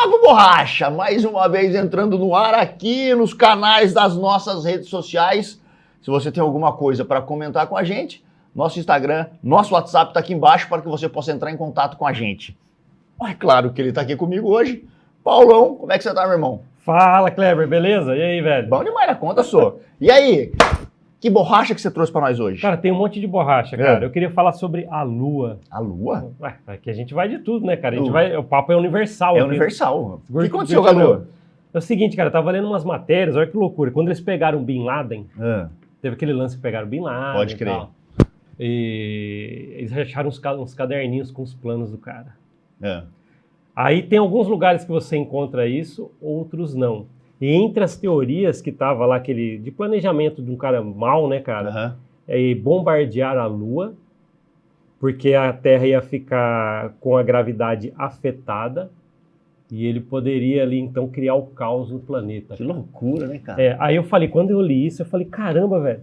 Papo Borracha, mais uma vez entrando no ar aqui nos canais das nossas redes sociais. Se você tem alguma coisa para comentar com a gente, nosso Instagram, nosso WhatsApp está aqui embaixo para que você possa entrar em contato com a gente. É claro que ele está aqui comigo hoje. Paulão, como é que você tá, meu irmão? Fala, Kleber, beleza? E aí, velho? Bom demais na conta, sou. E aí, que borracha que você trouxe para nós hoje? Cara, tem um monte de borracha, cara. Eu queria falar sobre a Lua. A Lua? Ué, aqui a gente vai de tudo, né, cara? A gente vai, o papo é universal. É aqui. universal. O que aconteceu com a Lua? É o seguinte, cara, eu tava lendo umas matérias, olha que loucura. Quando eles pegaram o Bin Laden, teve aquele lance que pegaram o Bin Laden. Pode crer. E tal, e eles acharam uns caderninhos com os planos do cara. Aí tem alguns lugares que você encontra isso, outros não. E entre as teorias que tava lá, aquele de planejamento de um cara mau, né, cara? É bombardear a Lua, porque a Terra ia ficar com a gravidade afetada e ele poderia ali, então, criar o caos no planeta. Que loucura, né, cara? Aí eu falei, quando eu li isso, eu falei, caramba, velho,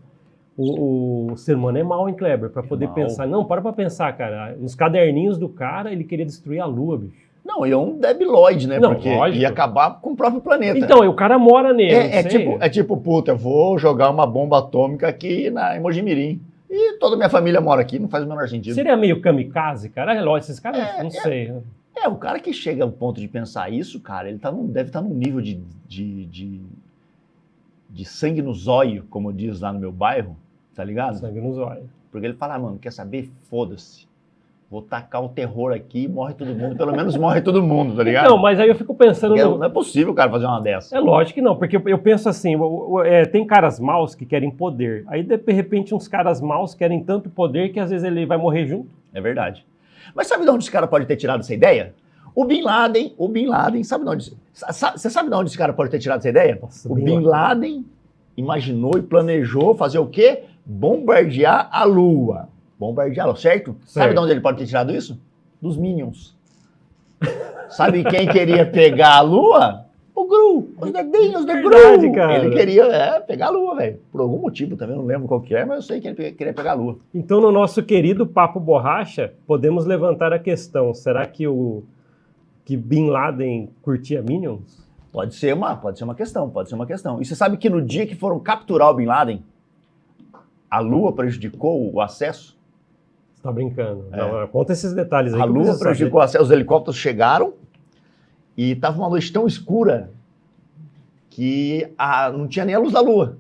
o ser humano é mau, hein, Kleber? Pra poder pensar. Não, para pra pensar, cara. Nos caderninhos do cara, ele queria destruir a Lua, bicho. Não, e é um debilóide, né? Não, porque lógico. ia acabar com o próprio planeta. Então, o cara mora nele. É tipo, puta, eu vou jogar uma bomba atômica aqui em Mojimirim. E toda a minha família mora aqui, não faz o menor sentido. Seria meio kamikaze, cara? É lógico, esses caras, não sei. O cara que chega ao ponto de pensar isso, cara, ele deve estar num nível de sangue no zóio, como diz lá no meu bairro, tá ligado? Sangue no zóio. Porque ele fala, mano, quer saber? Foda-se. Vou tacar o terror aqui e morre todo mundo. Pelo menos morre todo mundo, tá ligado? Não, mas aí eu fico pensando... Não é possível o cara fazer uma dessa. É lógico que não, porque eu penso assim, tem caras maus que querem poder. Aí, de repente, uns caras maus querem tanto poder que às vezes ele vai morrer junto. É verdade. Mas sabe de onde esse cara pode ter tirado essa ideia? O Bin Laden, sabe de onde... Você sabe de onde esse cara pode ter tirado essa ideia? Nossa, o Bin Laden imaginou e planejou fazer o quê? Bombardear a Lua. Bombardeá-lo, certo? Sabe de onde ele pode ter tirado isso? Dos Minions. Sabe quem queria pegar a Lua? O Gru, os dedinhos do Gru. Cara. Ele queria pegar a Lua, velho. Por algum motivo também, não lembro qual que é, mas eu sei que ele queria pegar a Lua. Então, no nosso querido Papo Borracha, podemos levantar a questão, será que Bin Laden curtia Minions? Pode ser uma questão. E você sabe que no dia que foram capturar o Bin Laden, a Lua prejudicou o acesso? Você tá brincando. Não, conta esses detalhes aí. A Lua prejudicou o acesso, os helicópteros chegaram e estava uma noite tão escura que não tinha nem a luz da Lua.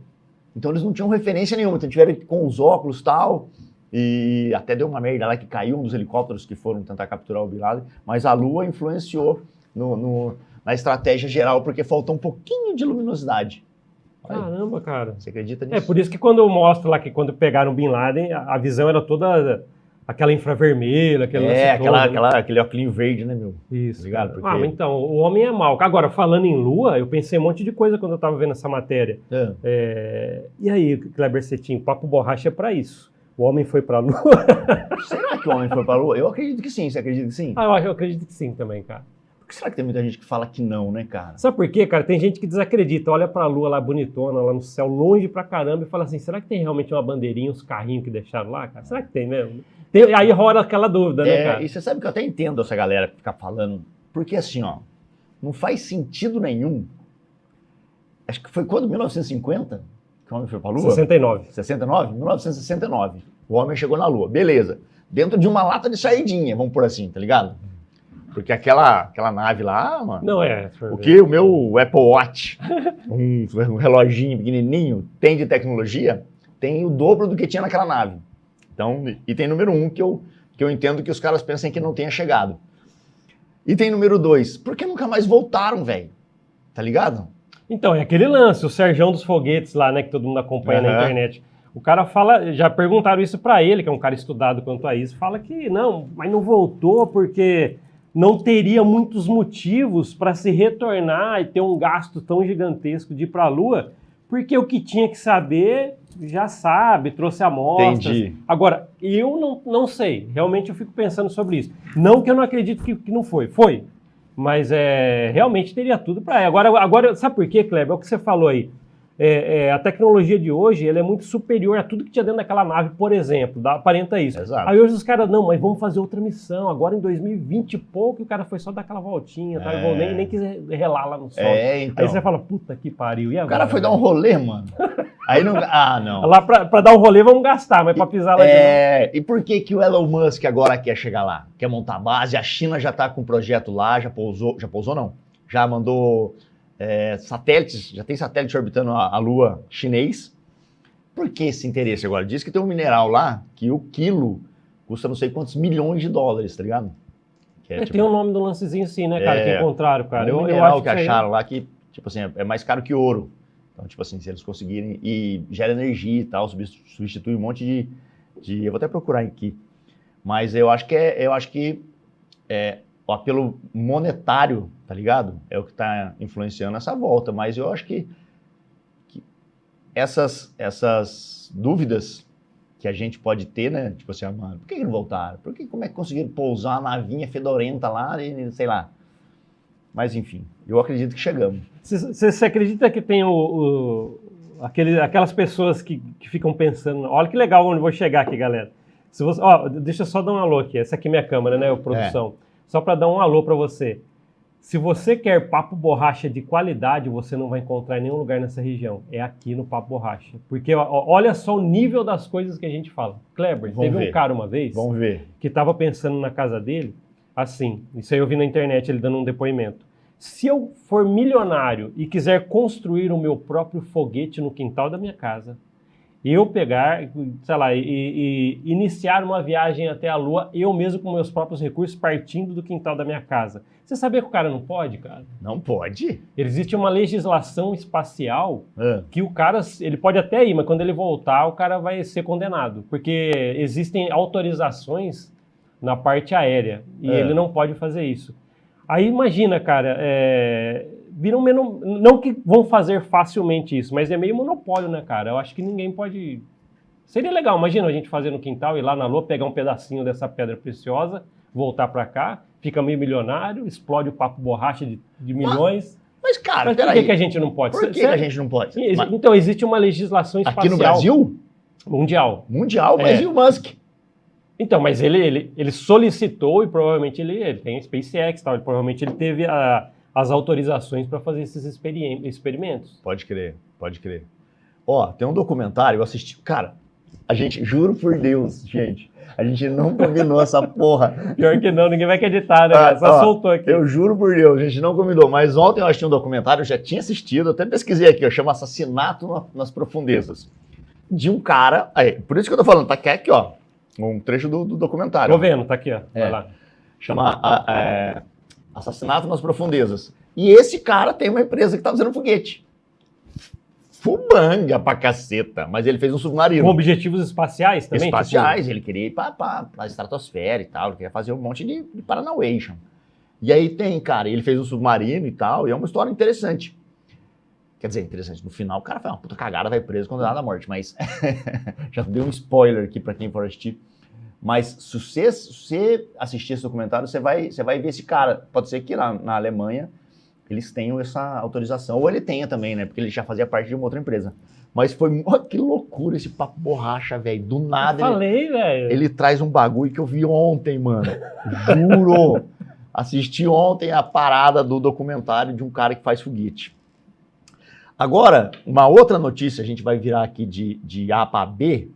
Então eles não tinham referência nenhuma, então tiveram com os óculos e tal, e até deu uma merda lá que caiu um dos helicópteros que foram tentar capturar o Bin Laden, mas a Lua influenciou na estratégia geral, porque faltou um pouquinho de luminosidade. Caramba, cara. Você acredita nisso? É por isso que quando eu mostro lá que quando pegaram o Bin Laden, a visão era toda aquela infravermelha, aquele óculos verde, né, meu? Isso. Ligado? Porque... então, o homem é mau. Agora, falando em Lua, eu pensei um monte de coisa quando eu tava vendo essa matéria. E aí, Kleber Cetim, Papo Borracha é pra isso. O homem foi pra Lua? Será que o homem foi pra Lua? Eu acredito que sim. Você acredita que sim? Eu acredito que sim também, cara. Por que será que tem muita gente que fala que não, né, cara? Sabe por quê, cara? Tem gente que desacredita, olha pra Lua lá bonitona, lá no céu, longe pra caramba, e fala assim, será que tem realmente uma bandeirinha, uns carrinhos que deixaram lá, cara? Será que tem mesmo? Aí rola aquela dúvida, né, cara? E você sabe que eu até entendo essa galera ficar falando, porque assim, ó, não faz sentido nenhum. Acho que foi quando? 1950? Que o homem foi pra Lua? 69. 69? 1969. O homem chegou na Lua, beleza. Dentro de uma lata de saidinha, vamos por assim, tá ligado? Porque aquela nave lá, mano... Não é. O que o meu Apple Watch, um reloginho pequenininho, tem de tecnologia, tem o dobro do que tinha naquela nave. Então, item número 1, que eu entendo que os caras pensem que não tenha chegado. Item número 2, por que nunca mais voltaram, velho? Tá ligado? Então, é aquele lance, o Serjão dos Foguetes lá, né, que todo mundo acompanha na internet. O cara fala, já perguntaram isso pra ele, que é um cara estudado quanto a isso, fala que não, mas não voltou porque... não teria muitos motivos para se retornar e ter um gasto tão gigantesco de ir para a Lua, porque o que tinha que saber já sabe, trouxe amostras. Entendi. Agora, eu não sei, realmente eu fico pensando sobre isso. Não que eu não acredito que não foi, mas realmente teria tudo para ir. Agora, sabe por quê, Kleber? É o que você falou aí. a tecnologia de hoje ela é muito superior a tudo que tinha dentro daquela nave, por exemplo, aparenta isso. Exato. Aí hoje os caras, não, mas vamos fazer outra missão, agora em 2020 e pouco, o cara foi só dar aquela voltinha, tá? Nem quis relar lá no sol. Então. Aí você fala, puta que pariu, e agora? O cara foi dar um rolê, mano. Aí não... não. Lá pra dar um rolê vamos gastar, mas pra pisar lá de novo. E por que o Elon Musk agora quer chegar lá? Quer montar base, a China já tá com um projeto lá, já pousou não, já mandou... satélites, já tem satélite orbitando a Lua chinês. Por que esse interesse agora? Diz que tem um mineral lá que o quilo custa não sei quantos milhões de dólares, tá ligado? Tem o nome do lancezinho sim, né, cara, que encontraram, cara. Um mineral que acharam lá que, tipo assim, é mais caro que ouro. Então, tipo assim, se eles conseguirem, e gera energia e tal, substitui um monte de eu vou até procurar aqui. Mas eu acho que o apelo monetário, tá ligado? É o que está influenciando essa volta. Mas eu acho que essas dúvidas que a gente pode ter, né? Tipo assim, mano, por que não voltaram? Como é que conseguiram pousar uma navinha fedorenta lá e sei lá. Mas enfim, eu acredito que chegamos. Você acredita que tem aquelas pessoas que ficam pensando, olha que legal onde eu vou chegar aqui, galera. Deixa eu só dar um alô aqui. Essa aqui é minha câmera, né, produção. Só para dar um alô para você. Se você quer papo borracha de qualidade, você não vai encontrar em nenhum lugar nessa região. É aqui no Papo Borracha. Porque olha só o nível das coisas que a gente fala. Kleber, teve um cara uma vez que estava pensando na casa dele, assim, isso aí eu vi na internet, ele dando um depoimento. Se eu for milionário e quiser construir o meu próprio foguete no quintal da minha casa, eu pegar, sei lá, e iniciar uma viagem até a Lua, eu mesmo com meus próprios recursos, partindo do quintal da minha casa. Você sabia que o cara não pode, cara? Não pode? Existe uma legislação espacial que o cara, ele pode até ir, mas quando ele voltar, o cara vai ser condenado. Porque existem autorizações na parte aérea e ele não pode fazer isso. Aí imagina, cara, não que vão fazer facilmente isso, mas é meio monopólio, né, cara? Eu acho que ninguém pode... Seria legal, imagina a gente fazer no quintal, ir lá na Lua, pegar um pedacinho dessa pedra preciosa, voltar pra cá, fica meio milionário, explode o papo borracha de milhões. Mas cara, por que a gente não pode? Por que a gente não pode? Então, existe uma legislação espacial... Aqui no Brasil? Mundial. Mundial, mas e o Musk? Então, mas ele solicitou e provavelmente ele tem SpaceX e tal, provavelmente ele teve as autorizações para fazer esses experimentos. Pode crer. Ó, tem um documentário, eu assisti, cara, a gente, juro por Deus, gente, a gente não combinou essa porra. Pior que não, ninguém vai acreditar, né? Só soltou aqui. Eu juro por Deus, a gente não combinou, mas ontem eu assisti um documentário, eu já tinha assistido, até pesquisei aqui, chama Assassinato nas Profundezas, de um cara, por isso que eu tô falando, tá aqui, ó. Um trecho do documentário. Tô vendo, tá aqui, ó. Vai lá. Chama Assassinato nas Profundezas. E esse cara tem uma empresa que tá fazendo foguete. Fubanga pra caceta. Mas ele fez um submarino. Com objetivos espaciais também? Espaciais, ele queria ir pra estratosfera e tal. Ele queria fazer um monte de Paranauation. E aí tem, ele fez um submarino e tal. E é uma história interessante. Quer dizer, interessante. No final, o cara faz uma puta cagada, vai preso, condenado à morte. Mas já dei um spoiler aqui pra quem for assistir. Mas se você assistir esse documentário, você vai ver esse cara. Pode ser que lá na Alemanha eles tenham essa autorização. Ou ele tenha também, né? Porque ele já fazia parte de uma outra empresa. Mas foi... que loucura esse papo borracha, velho. Do nada. Eu falei, velho. Ele traz um bagulho que eu vi ontem, mano. Juro. Assisti ontem a parada do documentário de um cara que faz foguete. Agora, uma outra notícia, a gente vai virar aqui de A para B.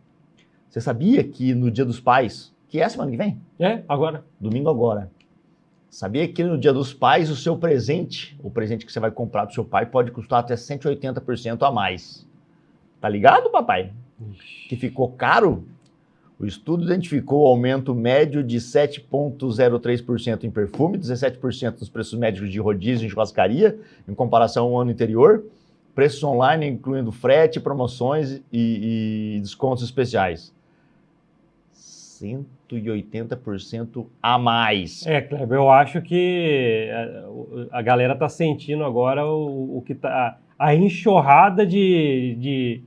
Você sabia que no Dia dos Pais, que é semana que vem? Agora. Domingo agora. Sabia que no Dia dos Pais o seu presente, o presente que você vai comprar pro seu pai, pode custar até 180% a mais. Tá ligado, papai? Que ficou caro? O estudo identificou o aumento médio de 7,03% em perfume, 17% nos preços médios de rodízio em churrascaria, em comparação ao ano anterior. Preços online, incluindo frete, promoções e descontos especiais. 180% a mais. Kleber, eu acho que a galera tá sentindo agora o que tá... A enxurrada de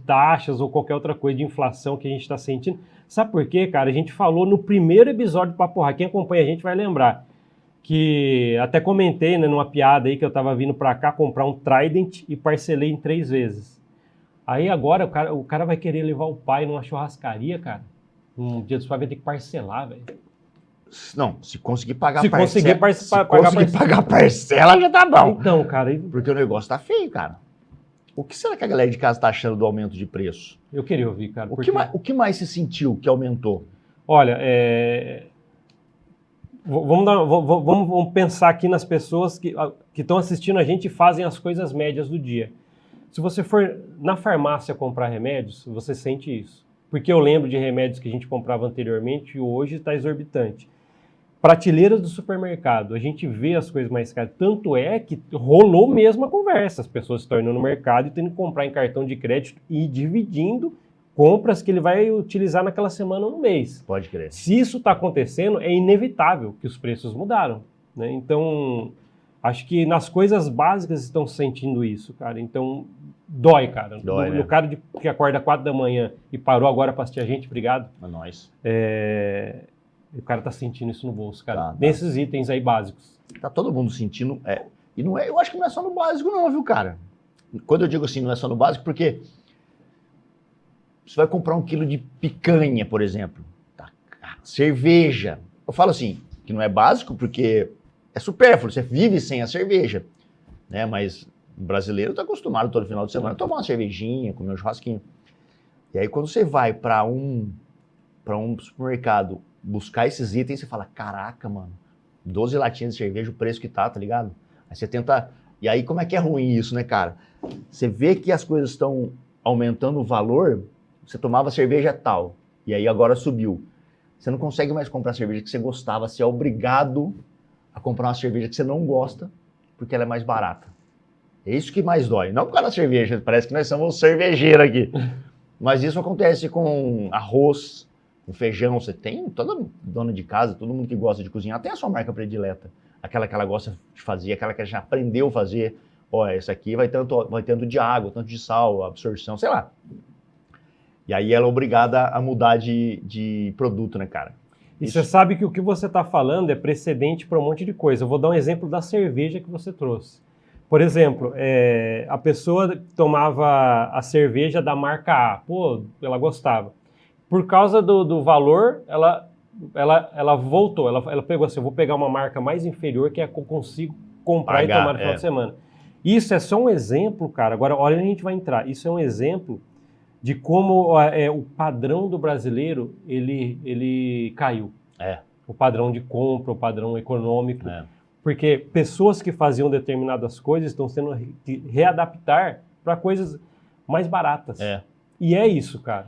taxas ou qualquer outra coisa de inflação que a gente está sentindo. Sabe por quê, cara? A gente falou no primeiro episódio do Papo Borracha, quem acompanha a gente vai lembrar, que até comentei, né, numa piada aí que eu tava vindo para cá comprar um Trident e parcelei em 3 vezes. Aí agora o cara vai querer levar o pai numa churrascaria, cara. Um dia dos pais vai ter que parcelar, velho. Não, se conseguir pagar se parcela. conseguir pagar parcela, já tá bom. Então, cara. Porque o negócio tá feio, cara. O que será que a galera de casa tá achando do aumento de preço? Eu queria ouvir, cara. O que mais se sentiu que aumentou? Olha, vamos pensar aqui nas pessoas que estão assistindo a gente e fazem as coisas médias do dia. Se você for na farmácia comprar remédios, você sente isso. Porque eu lembro de remédios que a gente comprava anteriormente e hoje está exorbitante. Prateleiras do supermercado, a gente vê as coisas mais caras. Tanto é que rolou mesmo a conversa. As pessoas estão indo no mercado e tendo que comprar em cartão de crédito e dividindo compras que ele vai utilizar naquela semana ou no mês. Pode crer. Se isso está acontecendo, é inevitável que os preços mudaram, né? Então, acho que nas coisas básicas estão sentindo isso, cara. Então, dói, cara. Dói, no cara que acorda 4 da manhã e parou agora para assistir a gente, obrigado. É nóis. O cara tá sentindo isso no bolso, cara. Tá. Nesses itens aí básicos. Tá todo mundo sentindo. E não é, eu acho que não é só no básico, não, viu, cara? Quando eu digo assim, não é só no básico, porque você vai comprar 1 quilo de picanha, por exemplo. Tá, cerveja. Eu falo assim, que não é básico, porque é supérfluo, você vive sem a cerveja. Né? Mas o brasileiro tá acostumado todo final de semana a tomar uma cervejinha, comer um churrasquinho. E aí, quando você vai para um supermercado buscar esses itens, você fala, caraca, mano, 12 latinhas de cerveja, o preço que tá ligado? Aí você tenta... E aí, como é que é ruim isso, né, cara? Você vê que as coisas estão aumentando o valor, você tomava cerveja tal, e aí agora subiu. Você não consegue mais comprar a cerveja que você gostava, você é obrigado a comprar uma cerveja que você não gosta, porque ela é mais barata. É isso que mais dói. Não por causa da cerveja, parece que nós somos cervejeiros aqui. Mas isso acontece com arroz, com feijão. Você tem, toda dona de casa, todo mundo que gosta de cozinhar, tem a sua marca predileta. Aquela que ela gosta de fazer, aquela que ela já aprendeu a fazer. Ó, essa aqui vai tanto de água, tanto de sal, absorção, sei lá. E aí ela é obrigada a mudar de produto, né, cara? E você sabe que o que você está falando é precedente para um monte de coisa. Eu vou dar um exemplo da cerveja que você trouxe. Por exemplo, a pessoa tomava a cerveja da marca A, pô, ela gostava. Por causa do valor, ela voltou, ela pegou assim, eu vou pegar uma marca mais inferior que é a que eu consigo comprar e tomar no final de semana. Isso é só um exemplo, cara. Agora, olha onde a gente vai entrar. Isso é um exemplo de como o padrão do brasileiro, ele caiu. O padrão de compra, o padrão econômico. Porque pessoas que faziam determinadas coisas estão sendo readaptar para coisas mais baratas. E é isso, cara.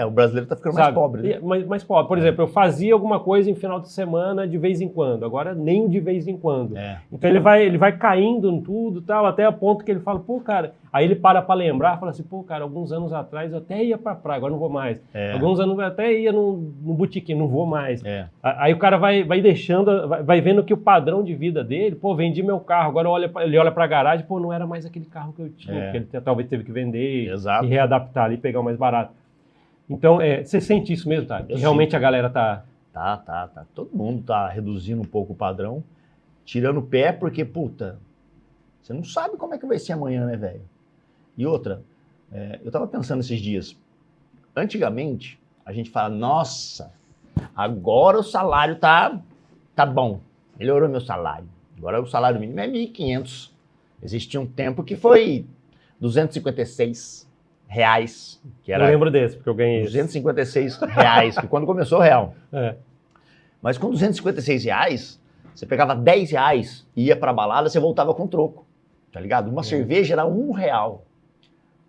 O brasileiro tá ficando mais pobre. Né? Mais pobre. Por exemplo, eu fazia alguma coisa em final de semana de vez em quando. Agora, nem de vez em quando. Então, ele vai caindo em tudo, tal, até a ponto que ele fala, pô, cara... Aí ele para lembrar, fala assim, pô, cara, alguns anos atrás eu até ia pra praia, agora não vou mais. Alguns anos eu até ia no botequim, não vou mais. Aí o cara vai deixando, vai vendo que o padrão de vida dele, pô, vendi meu carro, agora ele olha pra garagem, pô, não era mais aquele carro que eu tinha, porque ele talvez teve que vender e readaptar ali, pegar o mais barato. Então, você sente isso mesmo, tá? Que realmente a galera tá... Tá. Todo mundo tá reduzindo um pouco o padrão, tirando o pé, porque, puta, você não sabe como é que vai ser amanhã, né, velho? E outra, eu tava pensando esses dias, antigamente, a gente fala, nossa, agora o salário tá bom, melhorou meu salário. Agora o salário mínimo é 1.500. Existia um tempo que foi 256 reais. Que era eu lembro desse, porque eu ganhei 256 reais, que quando começou real. Mas com 256 reais, você pegava 10 reais, ia pra balada, você voltava com troco, tá ligado? Uma cerveja era R$1,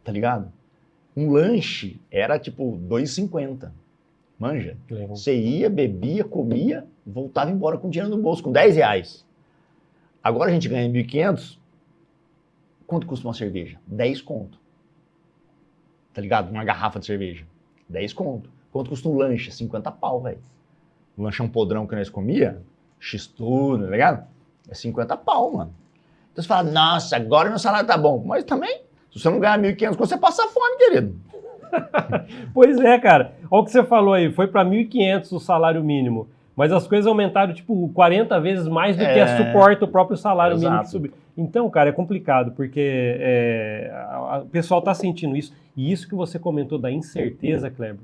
tá ligado? Um lanche era tipo R$2,50, manja? Você ia, bebia, comia, voltava embora com dinheiro no bolso, com 10 reais. Agora a gente ganha 1.500, quanto custa uma cerveja? 10 conto. Tá ligado? Uma garrafa de cerveja. 10 conto. Quanto custa um lanche? 50 pau, velho. Um lanchão podrão que nós comia, x-tudo, tá ligado? É 50 pau, mano. Então você fala, nossa, agora meu salário tá bom. Mas também, se você não ganhar 1.500, você passa fome, querido. Pois é, cara. Olha o que você falou aí. Foi para 1.500 o salário mínimo. Mas as coisas aumentaram, tipo, 40 vezes mais do que suporta o próprio salário mínimo que subiu. Então, cara, é complicado, porque o pessoal está sentindo isso. E isso que você comentou da incerteza, Kleber,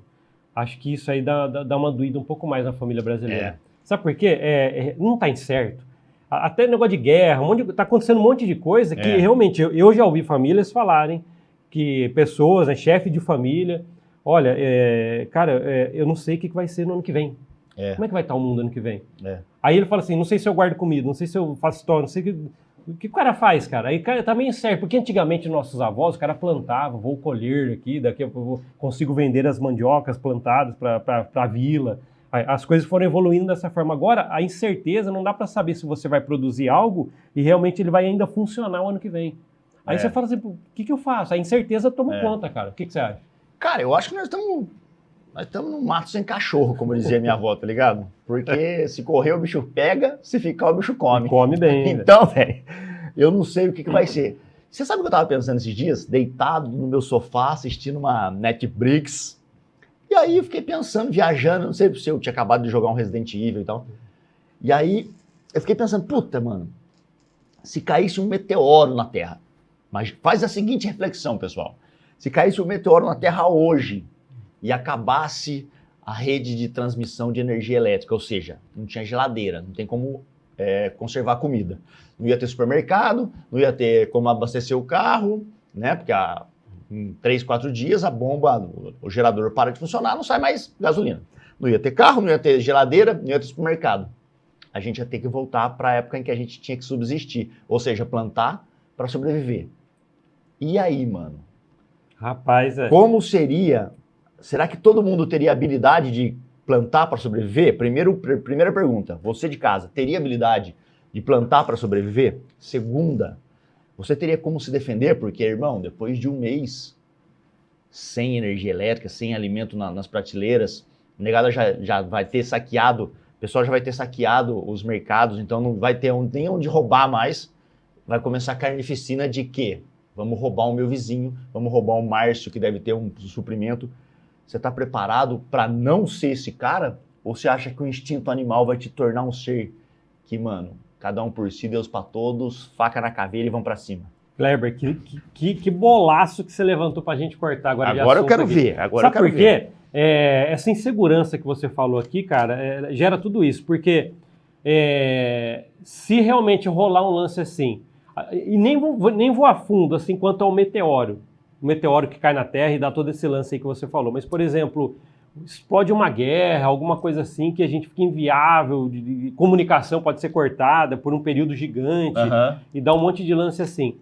acho que isso aí dá uma doída um pouco mais na família brasileira. Sabe por quê? Não está incerto. Até negócio de guerra, tá acontecendo um monte de coisa que realmente eu já ouvi famílias falarem que pessoas, chefe de família, olha, cara, eu não sei o que vai ser no ano que vem. Como é que vai estar o mundo ano que vem? Aí ele fala assim, não sei se eu guardo comida, não sei se eu faço história, não sei o que o cara faz, cara. Aí cara, tá meio incerto, porque antigamente nossos avós, o cara plantava, vou colher aqui, daqui eu consigo vender as mandiocas plantadas para a vila. As coisas foram evoluindo dessa forma. Agora, a incerteza, não dá para saber se você vai produzir algo e realmente ele vai ainda funcionar o ano que vem. Aí você fala assim, o que eu faço? A incerteza toma conta, cara. O que você acha? Cara, eu acho que nós estamos num mato sem cachorro, como dizia minha avó, tá ligado? Porque se correr o bicho pega, se ficar o bicho come. E come bem. Então, velho, eu não sei o que vai ser. Você sabe o que eu tava pensando esses dias? Deitado no meu sofá, assistindo uma Netflix. E aí eu fiquei pensando, viajando, não sei se eu tinha acabado de jogar um Resident Evil e tal. E aí eu fiquei pensando, puta, mano, se caísse um meteoro na Terra. Mas faz a seguinte reflexão, pessoal. Se caísse um meteoro na Terra hoje e acabasse a rede de transmissão de energia elétrica, ou seja, não tinha geladeira, não tem como conservar comida. Não ia ter supermercado, não ia ter como abastecer o carro, né? Porque em 3, 4 dias a bomba, o gerador para de funcionar, não sai mais gasolina. Não ia ter carro, não ia ter geladeira, não ia ter supermercado. A gente ia ter que voltar para a época em que a gente tinha que subsistir, ou seja, plantar para sobreviver. E aí, mano? Rapaz, como seria? Será que todo mundo teria habilidade de plantar para sobreviver? Primeira pergunta, você de casa, teria habilidade de plantar para sobreviver? Segunda, você teria como se defender? Porque, irmão, depois de um mês sem energia elétrica, sem alimento nas prateleiras, o negado já vai ter saqueado, o pessoal já vai ter saqueado os mercados, então não vai ter nem onde roubar mais. Vai começar a carnificina de quê? Vamos roubar o meu vizinho, vamos roubar o Márcio, que deve ter um suprimento. Você está preparado para não ser esse cara? Ou você acha que o instinto animal vai te tornar um ser que, mano, cada um por si, Deus para todos, faca na caveira e vão para cima? Kleber, que bolaço que você levantou para a gente cortar agora. Agora eu quero ver. Sabe por quê? Essa insegurança que você falou aqui, cara, gera tudo isso. Porque se realmente rolar um lance assim, e nem vou a fundo assim quanto ao meteoro. O meteoro que cai na Terra e dá todo esse lance aí que você falou. Mas, por exemplo, explode uma guerra, alguma coisa assim que a gente fica inviável, de comunicação pode ser cortada por um período gigante e dá um monte de lance assim.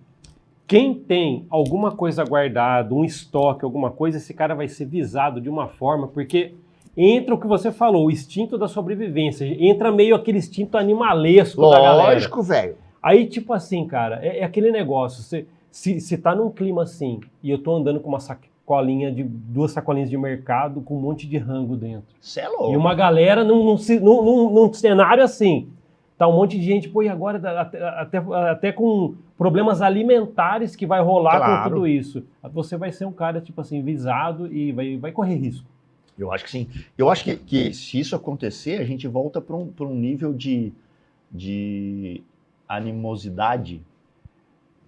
Quem tem alguma coisa guardada, um estoque, alguma coisa, esse cara vai ser visado de uma forma, porque entra o que você falou, o instinto da sobrevivência, entra meio aquele instinto animalesco da galera. Lógico, velho. Aí, tipo assim, cara, é aquele negócio, se tá num clima assim, e eu tô andando com uma sacolinha, 2 sacolinhas de mercado com um monte de rango dentro. Cê é louco. E uma galera num cenário assim, tá um monte de gente, pô, e agora até com problemas alimentares que vai rolar com tudo isso. Você vai ser um cara, tipo assim, visado e vai correr risco. Eu acho que sim. Eu acho que se isso acontecer, a gente volta para um nível de animosidade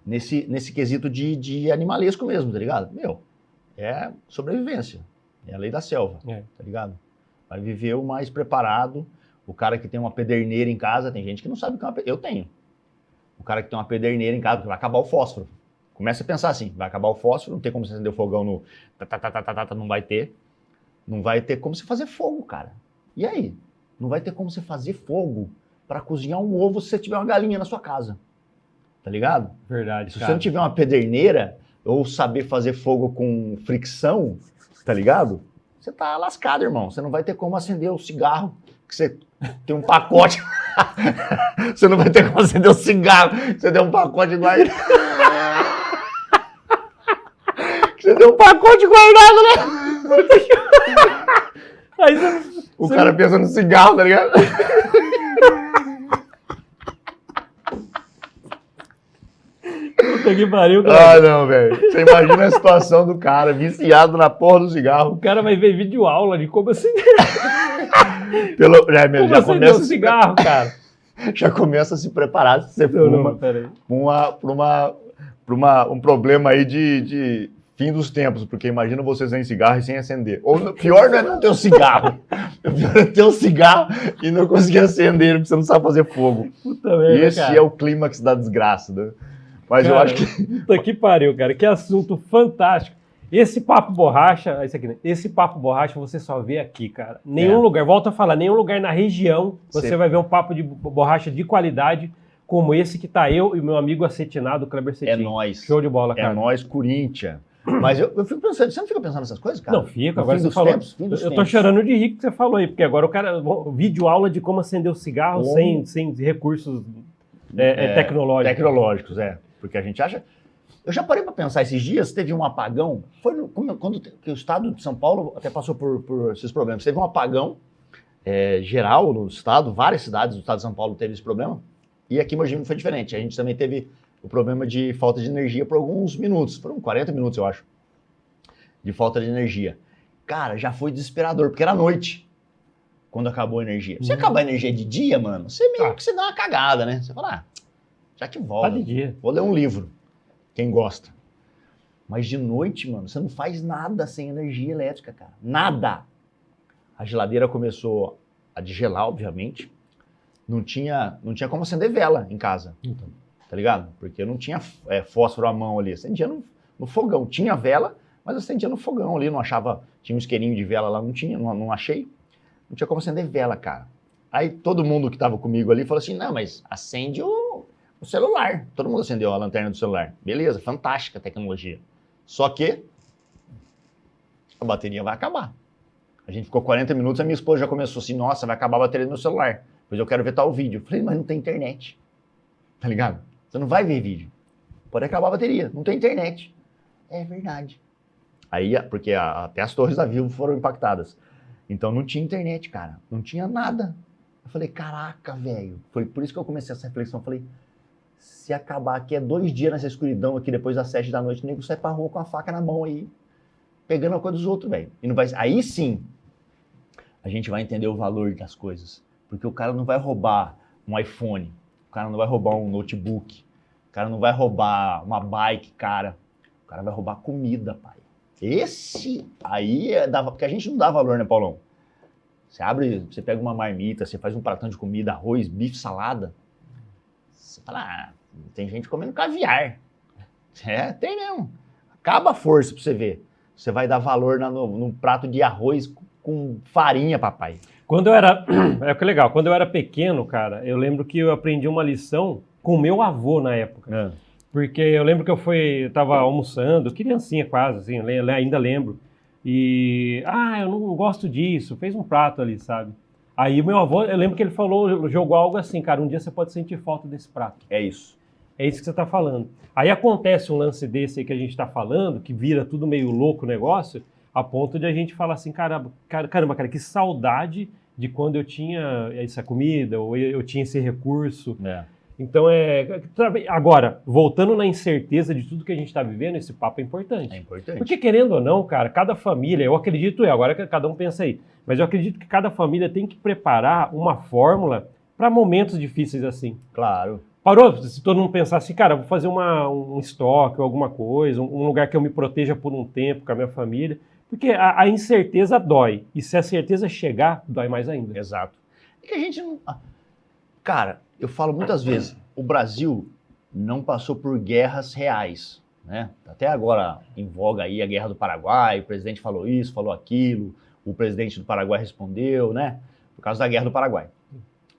nesse quesito de animalesco mesmo, tá ligado? Meu, é sobrevivência, é a lei da selva, tá ligado? Vai viver o mais preparado, o cara que tem uma pederneira em casa, tem gente que não sabe o que é uma pederneira, eu tenho. O cara que tem uma pederneira em casa, porque vai acabar o fósforo. Começa a pensar assim, vai acabar o fósforo, não tem como você acender o fogão no... não vai ter. Não vai ter como você fazer fogo, cara. E aí? Não vai ter como você fazer fogo para cozinhar um ovo se você tiver uma galinha na sua casa. Tá ligado? Verdade, se você não tiver uma pederneira ou saber fazer fogo com fricção, tá ligado? Você tá lascado, irmão. Você não vai ter como acender o cigarro, que você tem um pacote. Você não vai ter como acender o cigarro, você tem um pacote guardado. Você tem um pacote guardado, né? Aí o cara pensa no cigarro, tá ligado? Puta que pariu, cara. Ah, não, velho. Você imagina a situação do cara viciado na porra do cigarro. O cara vai ver vídeo aula de como acender. Já começa o cigarro, cara. já começa a se preparar se você fuma para um problema aí de fim dos tempos, porque imagina você sem cigarro e sem acender. Ou pior não é não ter um cigarro. O pior é ter um cigarro e não conseguir acender, porque você não sabe fazer fogo. Puta merda, esse é o clímax da desgraça, né? Mas cara, eu acho que... Puta que pariu, cara. Que assunto fantástico. Esse papo borracha, esse papo borracha você só vê aqui, cara. Nenhum lugar, volto a falar, nenhum lugar na região você vai ver um papo de borracha de qualidade como esse que tá eu e meu amigo acetinado, Kleber Cetim. É nóis. Show de bola, cara. É nóis, Corinthians. Mas eu fico pensando, você não fica pensando nessas coisas, cara? Não, fica. Agora você falou. Eu tô chorando de rir que você falou aí, porque agora o cara, vídeo aula de como acender o cigarro sem recursos tecnológicos, porque a gente acha... Eu já parei para pensar, esses dias teve um apagão, quando o estado de São Paulo até passou por esses problemas, teve um apagão geral no estado, várias cidades do estado de São Paulo teve esse problema, e aqui em Mogi foi diferente, a gente também teve o problema de falta de energia por alguns minutos, foram 40 minutos eu acho, de falta de energia. Cara, já foi desesperador, porque era noite, quando acabou a energia. Se acabar a energia de dia, mano, você meio que você dá uma cagada, né? Você fala, já que volta, tá de dia. Vou ler um livro. Quem gosta. Mas de noite, mano, você não faz nada sem energia elétrica, cara. Nada. A geladeira começou a degelar, obviamente. Não tinha como acender vela em casa. Então. Tá ligado? Porque não tinha fósforo à mão ali. Acendia no fogão. Tinha vela, mas acendia no fogão ali. Não achava... Tinha um isqueirinho de vela lá, não tinha. Não achei. Não tinha como acender vela, cara. Aí todo mundo que tava comigo ali falou assim, não, mas acende o celular. Todo mundo acendeu a lanterna do celular. Beleza, fantástica a tecnologia. Só que a bateria vai acabar. A gente ficou 40 minutos, a minha esposa já começou assim, nossa, vai acabar a bateria do meu celular. Pois eu quero ver tal vídeo. Eu falei, mas não tem internet. Tá ligado? Você não vai ver vídeo. Pode acabar a bateria, não tem internet. É verdade. Aí, porque até as torres da Vivo foram impactadas. Então não tinha internet, cara. Não tinha nada. Eu falei, caraca, velho. Foi por isso que eu comecei essa reflexão. Eu falei, se acabar aqui 2 dias nessa escuridão aqui, depois das 7 da noite, o nego sai pra rua com a faca na mão aí, pegando a coisa dos outros, velho. E não vai... Aí sim, a gente vai entender o valor das coisas. Porque o cara não vai roubar um iPhone, o cara não vai roubar um notebook, o cara não vai roubar uma bike, cara. O cara vai roubar comida, pai. Esse aí porque a gente não dá valor, né, Paulão? Você pega uma marmita, você faz um pratão de comida, arroz, bife, salada. Você fala, tem gente comendo caviar. Tem mesmo. Acaba a força pra você ver. Você vai dar valor num prato de arroz com farinha, papai. Quando eu era... É que legal. Quando eu era pequeno, cara, eu lembro que eu aprendi uma lição com meu avô na época. Porque eu lembro que eu tava almoçando, criancinha quase, assim, ainda lembro. E, eu não gosto disso, fez um prato ali, sabe? Aí o meu avô, eu lembro que ele jogou algo assim, cara, um dia você pode sentir falta desse prato. É isso. É isso que você tá falando. Aí acontece um lance desse aí que a gente tá falando, que vira tudo meio louco o negócio, a ponto de a gente falar assim, caramba, cara, que saudade de quando eu tinha essa comida, ou eu tinha esse recurso. Então, agora, voltando na incerteza de tudo que a gente está vivendo, esse papo é importante. É importante. Porque, querendo ou não, cara, cada família, eu acredito, agora cada um pensa aí, mas eu acredito que cada família tem que preparar uma fórmula para momentos difíceis assim. Claro. Parou? Se todo mundo pensar assim, cara, vou fazer um estoque ou alguma coisa, um lugar que eu me proteja por um tempo com a minha família, porque a incerteza dói, e se a certeza chegar, dói mais ainda. Exato. É que a gente não... Cara, eu falo muitas vezes, o Brasil não passou por guerras reais, né? Até agora em voga aí a Guerra do Paraguai, o presidente falou isso, falou aquilo, o presidente do Paraguai respondeu, né? Por causa da Guerra do Paraguai.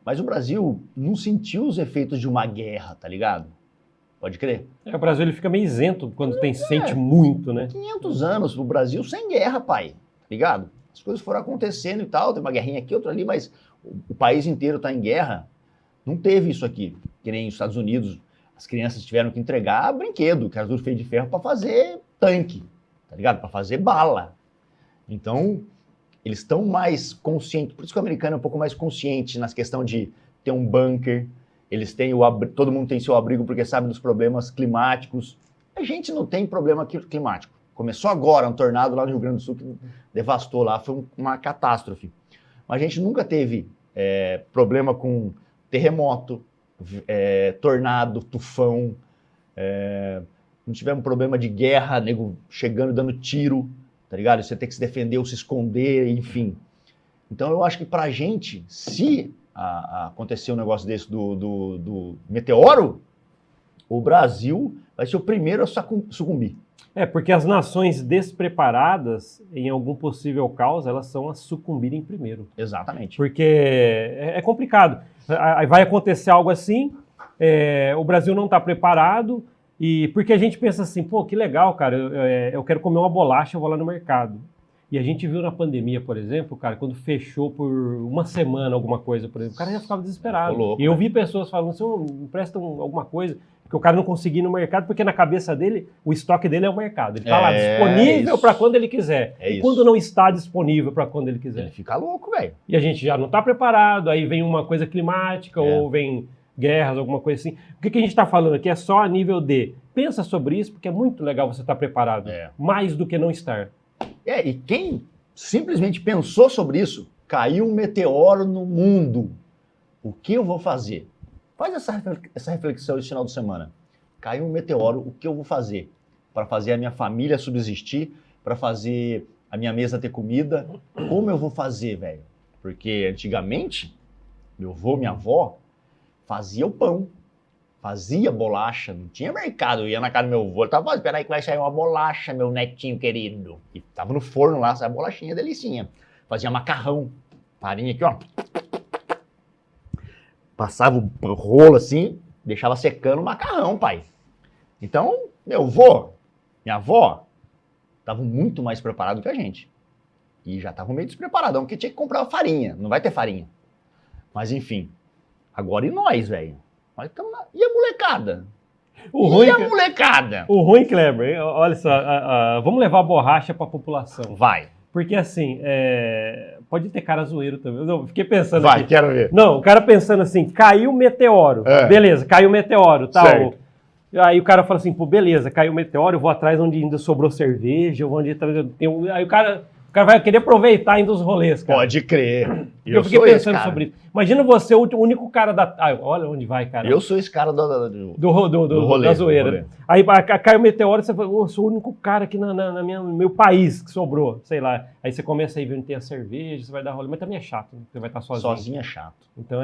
Mas o Brasil não sentiu os efeitos de uma guerra, tá ligado? Pode crer? O Brasil ele fica meio isento quando sente muito, né? 500 anos o Brasil sem guerra, pai, tá ligado? As coisas foram acontecendo e tal, tem uma guerrinha aqui, outra ali, mas o país inteiro tá em guerra. Não teve isso aqui, que nem nos Estados Unidos, as crianças tiveram que entregar brinquedo, que era feito de ferro para fazer tanque, tá ligado? Para fazer bala. Então, eles estão mais conscientes, por isso que o americano é um pouco mais consciente nas questão de ter um bunker, eles têm todo mundo tem seu abrigo porque sabe dos problemas climáticos. A gente não tem problema climático. Começou agora um tornado lá no Rio Grande do Sul que devastou lá, foi uma catástrofe. Mas a gente nunca teve problema com terremoto, tornado, tufão, não tivemos problema de guerra, nego chegando dando tiro, tá ligado? Você tem que se defender ou se esconder, enfim. Então eu acho que pra gente, se acontecer um negócio desse do meteoro, o Brasil vai ser o primeiro a sucumbir. Porque as nações despreparadas, em algum possível caos, elas são a sucumbirem primeiro. Exatamente. Porque é complicado. Vai acontecer algo assim, o Brasil não está preparado, e porque a gente pensa assim, pô, que legal, cara, eu quero comer uma bolacha, eu vou lá no mercado. E a gente viu na pandemia, por exemplo, cara, quando fechou por uma semana alguma coisa, por exemplo, o cara já ficava desesperado. Louco, e eu vi pessoas falando assim, me prestam alguma coisa, porque o cara não conseguia ir no mercado, porque na cabeça dele, o estoque dele é o mercado. Ele está lá disponível para quando ele quiser. E quando não está disponível para quando ele quiser. Ele fica louco, velho. E a gente já não está preparado, aí vem uma coisa climática, ou vem guerras, alguma coisa assim. O que a gente está falando aqui é só a nível de pensa sobre isso, porque é muito legal você estar preparado, mais do que não estar. E quem simplesmente pensou sobre isso, caiu um meteoro no mundo. O que eu vou fazer? Faz essa reflexão esse final de semana. Caiu um meteoro, o que eu vou fazer? Para fazer a minha família subsistir, para fazer a minha mesa ter comida. Como eu vou fazer, velho? Porque antigamente, meu avô, minha avó, fazia o pão, fazia bolacha, não tinha mercado. Eu ia na casa do meu avô, ele tava, espera aí que vai sair uma bolacha, meu netinho querido. E tava no forno lá, essa bolachinha delicinha. Fazia macarrão, farinha aqui, ó. Passava o rolo assim, deixava secando o macarrão, pai. Então, meu avô, minha avó, estavam muito mais preparados que a gente. E já estavam meio despreparadão, porque tinha que comprar farinha. Não vai ter farinha. Mas enfim, agora e nós, velho? Nós estamos na... E a molecada? O ruim, Kleber, olha só, vamos levar a borracha para a população. Vai. Porque assim, pode ter cara zoeiro também. Eu fiquei pensando Vai, aqui. Quero ver. Não, o cara pensando assim, caiu o meteoro. Beleza, caiu o meteoro, tal. Certo. Aí o cara fala assim, pô, beleza, caiu o meteoro, eu vou atrás onde ainda sobrou cerveja, eu vou onde tem... Aí o cara vai querer aproveitar ainda os rolês, cara. Pode crer. Eu fiquei pensando sobre isso. Imagina você, o único cara da... olha onde vai, cara. Eu sou esse cara do rolê, da zoeira. Aí cai o meteoro, você fala, eu sou o único cara aqui no meu país que sobrou, sei lá. Aí você começa a ir ver onde tem a cerveja, você vai dar rolê, mas também é chato, né? Você vai estar sozinho. Sozinho é chato. Então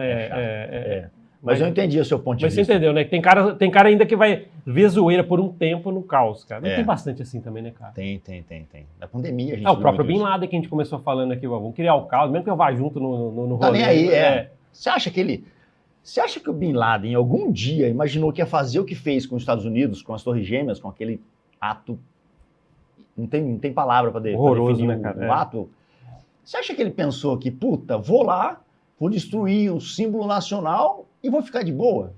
Mas eu entendi o seu ponto de vista. Mas você entendeu, né? Tem cara ainda que vai ver zoeira por um tempo no caos, cara. Mas tem bastante assim também, né, cara? Tem. Na pandemia a gente o próprio Bin Laden que a gente começou falando aqui, vamos criar o caos, mesmo que eu vá junto no rolê. Tá nem aí, Você acha que o Bin Laden, algum dia, imaginou que ia fazer o que fez com os Estados Unidos, com as Torres Gêmeas, com aquele ato... Não tem palavra para definir né, cara? o ato. Você acha que ele pensou que, puta, vou lá, vou destruir o símbolo nacional e vou ficar de boa?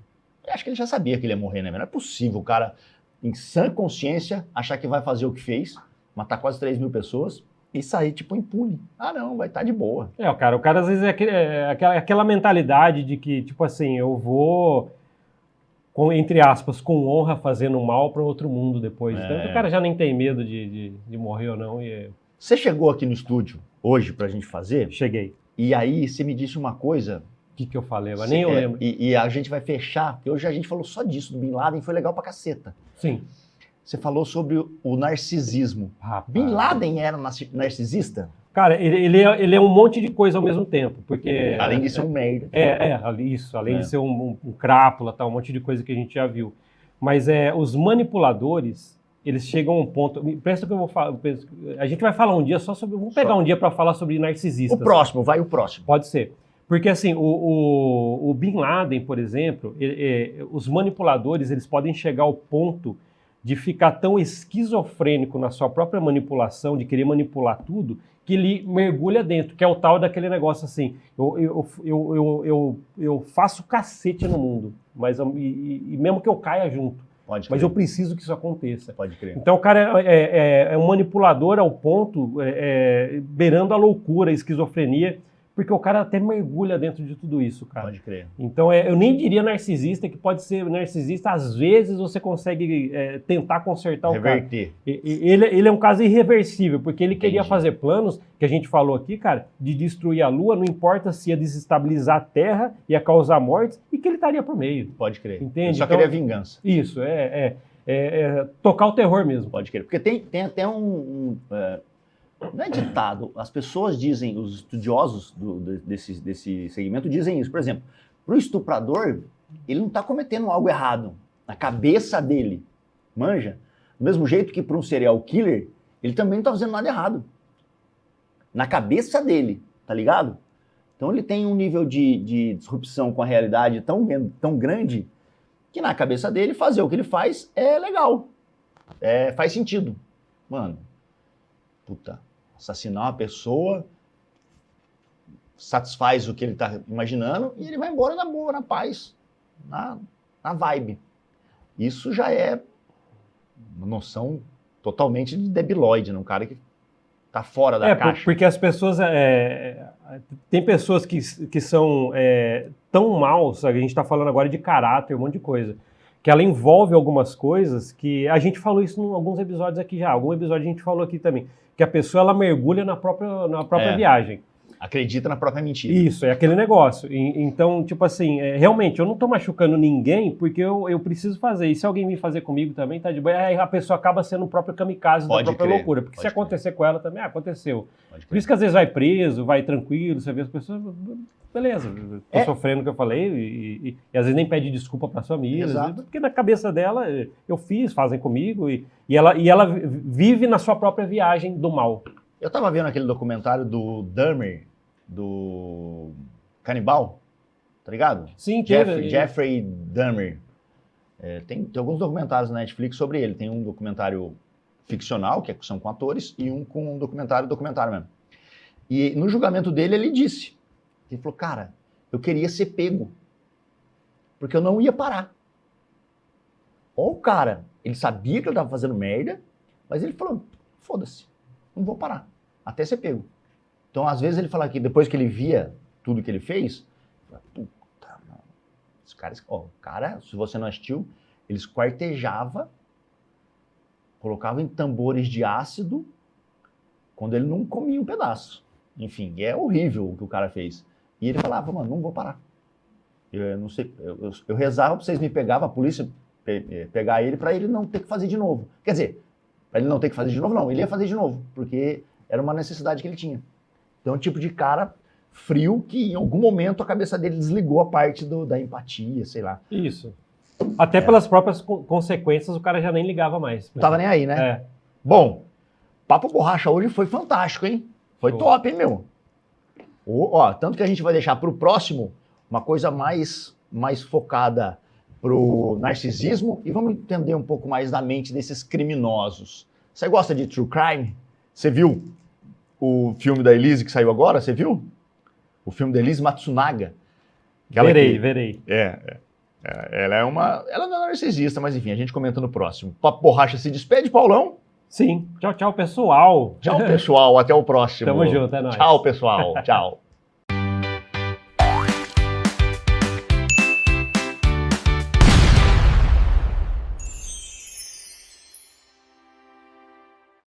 Eu acho que ele já sabia que ele ia morrer, né? Não é possível o cara, em sã consciência, achar que vai fazer o que fez, matar quase 3 mil pessoas e sair, tipo, impune. Ah, não, vai estar de boa. O cara às vezes aquela mentalidade de que, tipo assim, eu vou, entre aspas, com honra fazendo mal para outro mundo depois. Então o cara já nem tem medo de morrer ou não. Você chegou aqui no estúdio hoje pra gente fazer? Cheguei. E aí você me disse uma coisa... O que eu falei? Nem eu lembro. E a gente vai fechar, porque hoje a gente falou só disso, do Bin Laden, foi legal pra caceta. Sim. Você falou sobre o narcisismo. Bin Laden era narcisista? Cara, ele é um monte de coisa ao mesmo tempo, porque... Além de ser um merda. Isso, além de ser um crápula, um monte de coisa que a gente já viu. Mas os manipuladores, eles chegam a um ponto... Presta que eu vou falar... A gente vai falar um dia só sobre... Vamos pegar um dia para falar sobre narcisistas. O próximo. Pode ser. Porque, assim, o Bin Laden, por exemplo, os manipuladores, eles podem chegar ao ponto de ficar tão esquizofrênico na sua própria manipulação, de querer manipular tudo, que ele mergulha dentro, que é o tal daquele negócio assim, eu faço cacete no mundo, mas e mesmo que eu caia junto, mas eu preciso que isso aconteça. Pode crer. Então o cara é um manipulador ao ponto, beirando a loucura, a esquizofrenia, porque o cara até mergulha dentro de tudo isso, cara. Pode crer. Então, eu nem diria narcisista, que pode ser narcisista, às vezes você consegue tentar consertar o cara. Reverter. Ele é um caso irreversível, porque ele queria Entendi. fazer planos, que a gente falou aqui, cara, de destruir a Lua, não importa se ia desestabilizar a Terra, ia causar mortes, e que ele estaria por meio. Pode crer. Entende? Ele só Então, queria vingança. Isso, tocar o terror mesmo. Pode crer. Porque tem até não é ditado, as pessoas dizem, os estudiosos desse segmento dizem isso. Por exemplo, para o estuprador, ele não está cometendo algo errado na cabeça dele, manja? Do mesmo jeito que para um serial killer, ele também não está fazendo nada errado. Na cabeça dele, tá ligado? Então ele tem um nível de disrupção com a realidade tão grande que na cabeça dele fazer o que ele faz é legal. Faz sentido. Mano, puta, assassinar uma pessoa satisfaz o que ele tá imaginando e ele vai embora na boa, na paz, na vibe. Isso já é uma noção totalmente de debilóide, né? Um cara que tá fora da caixa. Porque as pessoas... tem pessoas que são tão maus, a gente tá falando agora de caráter, um monte de coisa, que ela envolve algumas coisas que... A gente falou isso em alguns episódios aqui já, algum episódio a gente falou aqui também, que a pessoa ela mergulha na própria viagem. Acredita na própria mentira. Isso, é aquele negócio. Então, tipo assim, realmente, eu não tô machucando ninguém porque eu preciso fazer. E se alguém vir fazer comigo também, tá de boa. Aí a pessoa acaba sendo o próprio kamikaze da própria loucura. Porque se acontecer com ela também, aconteceu. Por isso que às vezes vai preso, vai tranquilo, você vê as pessoas... Beleza, tô sofrendo o que eu falei e às vezes nem pede desculpa para as famílias. Exato. Porque na cabeça dela, eu fiz, fazem comigo e ela vive na sua própria viagem do mal. Eu tava vendo aquele documentário do Dahmer, do Canibal, tá ligado? Sim, Jeffrey Dahmer. Tem alguns documentários na Netflix sobre ele. Tem um documentário ficcional, que são com atores, e um com documentário mesmo. E no julgamento dele, ele disse, ele falou, cara, eu queria ser pego, porque eu não ia parar. Ou o cara, ele sabia que ele tava fazendo merda, mas ele falou, foda-se, não vou parar, até ser pego. Então, às vezes, ele fala que depois que ele via tudo que ele fez, puta, mano, os caras, o cara, se você não assistiu, ele esquartejava, colocava em tambores de ácido, quando ele não comia um pedaço. Enfim, é horrível o que o cara fez. E ele falava, mano, não vou parar. Eu não sei, eu rezava pra vocês me pegavam, a polícia pegar ele, pra ele não ter que fazer de novo. Quer dizer, pra ele não ter que fazer de novo, não, ele ia fazer de novo, porque era uma necessidade que ele tinha. Então, é um tipo de cara frio que em algum momento a cabeça dele desligou a parte da empatia, sei lá. Isso. Até pelas próprias consequências, o cara já nem ligava mais. Não tava nem aí, né? Bom, Papo Borracha hoje foi fantástico, hein? Foi top, hein, meu? Tanto que a gente vai deixar pro próximo uma coisa mais focada pro narcisismo e vamos entender um pouco mais da mente desses criminosos. Você gosta de true crime? Você viu o filme da Elise que saiu agora? Você viu? O filme da Elise Matsunaga. Verei. Ela não é narcisista, mas enfim, a gente comenta no próximo. Papo Borracha se despede, Paulão? Sim. Tchau, pessoal. Tchau, pessoal. Até o próximo. Tamo junto, é nóis. Tchau, pessoal. Tchau.